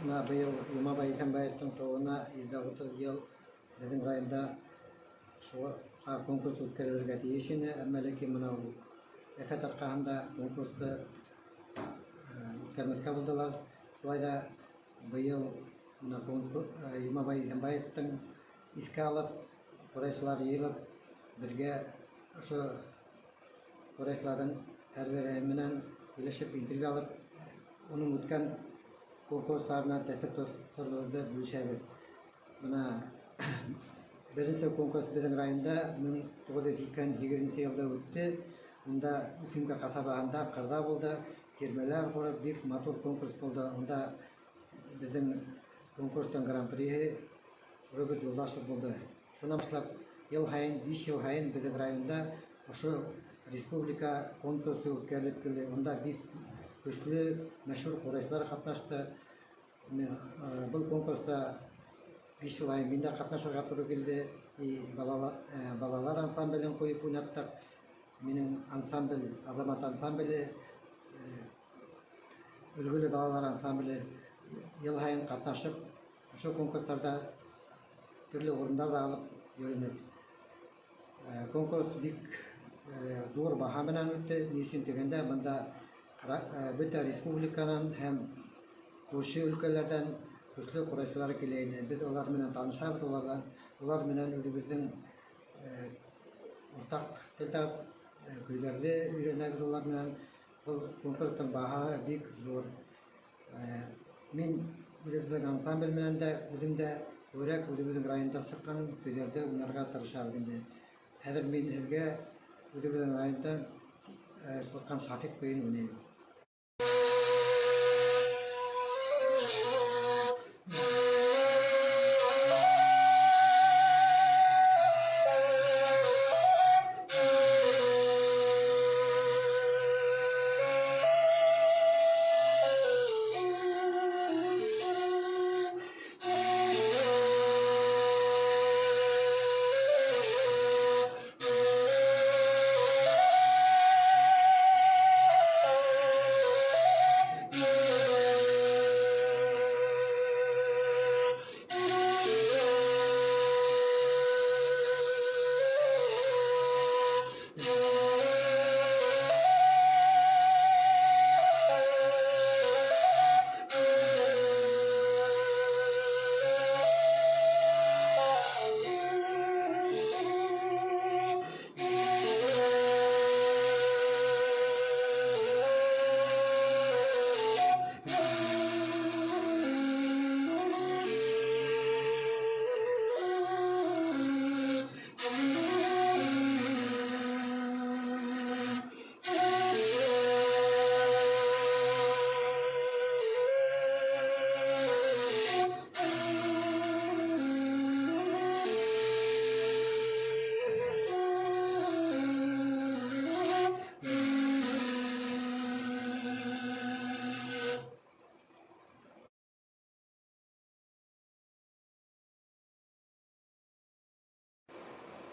быйыл Юмабай Исенбаевтың туына 130 ел біздің районда конкурс үткәрелергә тиеш ине, әмма ләкин мынау афәт арҡаһында конкурсты үткәрмәҫкә булдылар. Шулай да быйыл Юмабай Исенбаевтың иҫкә алып, ҡурайсылар йыйылып, бергә ошо ҡурайсыларҙың һәрбере менән һөйләшеп, интервью алып, уның үткән конкурстарына тәэсир торобоҙҙо бүлешәбеҙ. Бына беренсе конкурс беҙҙең районда 1988 йылда үтте. Унда Уфимка ҡасабаһында ҡырҙа булды, тирмәләр ҡурып, бик матур конкурс булды. Унда беҙҙең конкурстың гран-приһы Роберт Юлдашев булды. Шунан башлап, йыл һайын, 5 йыл һайын беҙҙең районда ошо республика конкурсы үткәрелеп килде. Унда бик көслө, мәшһүр ҡурайсылар ҡатнашты. Был конкурста 5 йыл һайын мин дә ҡатнашырға туры килде. Балалар ансамблен ҡуйып уйнаттыҡ. Минең ансамбль, Азамат ансамбле, өлгөлө балалар ансамбле йыл һайын ҡатнашып, ошо конкурстарда төрлө урындар да алып йөрөнөк. Конкурс бик ҙур баһа менән үтте. Ни өсөн дигәндә, бында бөтә республиканан һәм күрше өлкәләрҙән көслө ҡурайсылар килә ине. Беҙ улар менән танышабыҙ, улар менән үҙебеҙҙең уртаҡ телдә көйҙәрҙе өйрәнәбеҙ улар менән. Был конкурстың баһаһы бик ҙур. Мин үҙебеҙҙең ансамбль менән дә үҙем дә күберәк үҙебеҙҙең районда сыҡҡан көйҙәрҙе уйнарға тырышабыҙ инде. Хәҙер мин һеҙгә үҙебеҙҙең райондан сыҡҡан Шафиҡ көйөн уйнайым.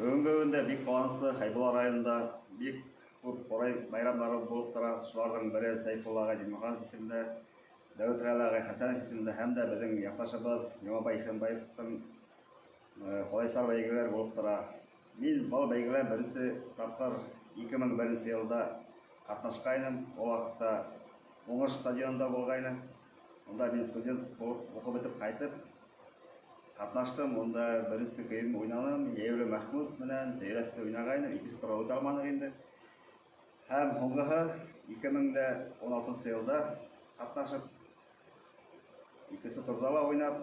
Бүгінгі күндә бик қуаныслы Хәйбуллам районында бик күп ҡорай байрамдары булып тора. Шуларҙың бере Сәйфулла Димахан исемендә, Дәүетғәле Хәсәнов исемендә һәм дә беҙҙең яҡташыбыҙ Юмабай Исенбаевтың ҡорайсылар бәйгеләре булып тора. Мин был бәйгелә беренсе тапҡыр 2001 йылда ҡатнашҡайным. Ул ваҡытта уңыш стадионында булғайны. Унда мин студент булып уҡып бөтөп ҡайтып ҡатнаштым. Унда беренсе көйөм уйнаным. Йәйәүле Мәхмүт менән Тәйрәҫте уйнағайным. Икенсе тура үтә алманыҡ инде. Һәм һуңғыһы 2016 йылда ҡатнашып, икенсе турҙа ла уйнап,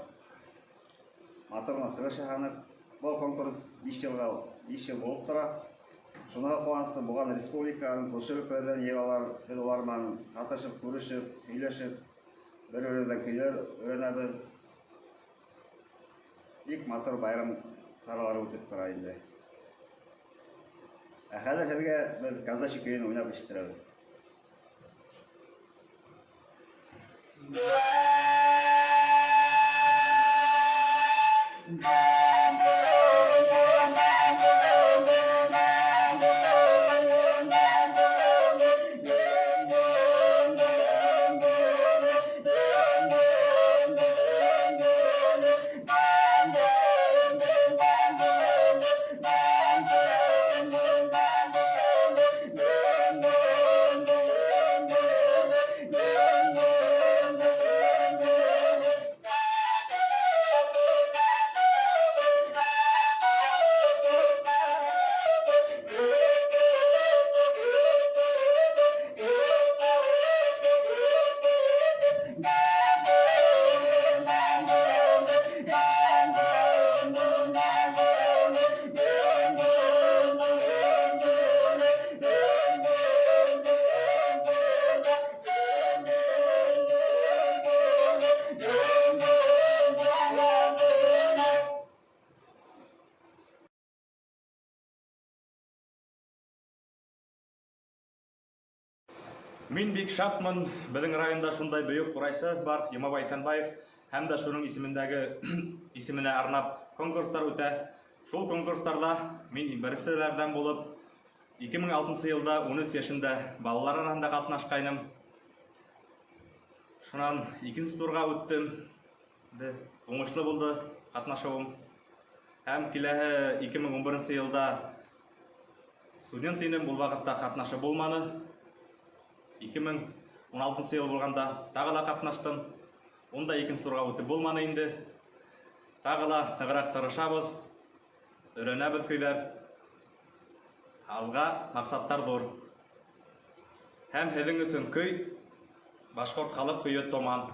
матур сығыш яһаныҡ. Был конкурс 5 йыл булып тора. Шуныһы ҡыуаныслы, булған республиканың күрше өлкәләрҙән йыйылалар. Беҙ улар менән ҡатнашып, күрешеп, һөйләшеп, бер-беребеҙҙән көйҙәр өйрәнәбеҙ. Бик матур байрам саралары үтеп тора инде. Хәҙер һеҙгә беҙ Казачи көйөн уйнап ишеттерәбеҙ. Мин бик шатмын, безнең районда шундай бөек ҡурайсы бар, Йомабай Хәнбаев, һәм дә шуның исеменә арнап конкурстар үтә. Шул конкурстарда мин беренселәрдән булып 2006 елда 13 яшендә балалар арасында катнашкайным. Шунан икенче турга үттем. Уңышлы булды катнашуым. Һәм киләһе 2011 елда студент идем, бул вакытта катнашып булманы. 2016 ел булганда тагы да катнаштым. Онда икенче турга үтеп булманы инде. Тагы да ныграк тырышабыз, өйрәнәбез көйләр. Алга максаттар зур. Һәм һеҙҙең өсөн көй башҡорт халыҡ көйө Томан.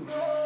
Yeah.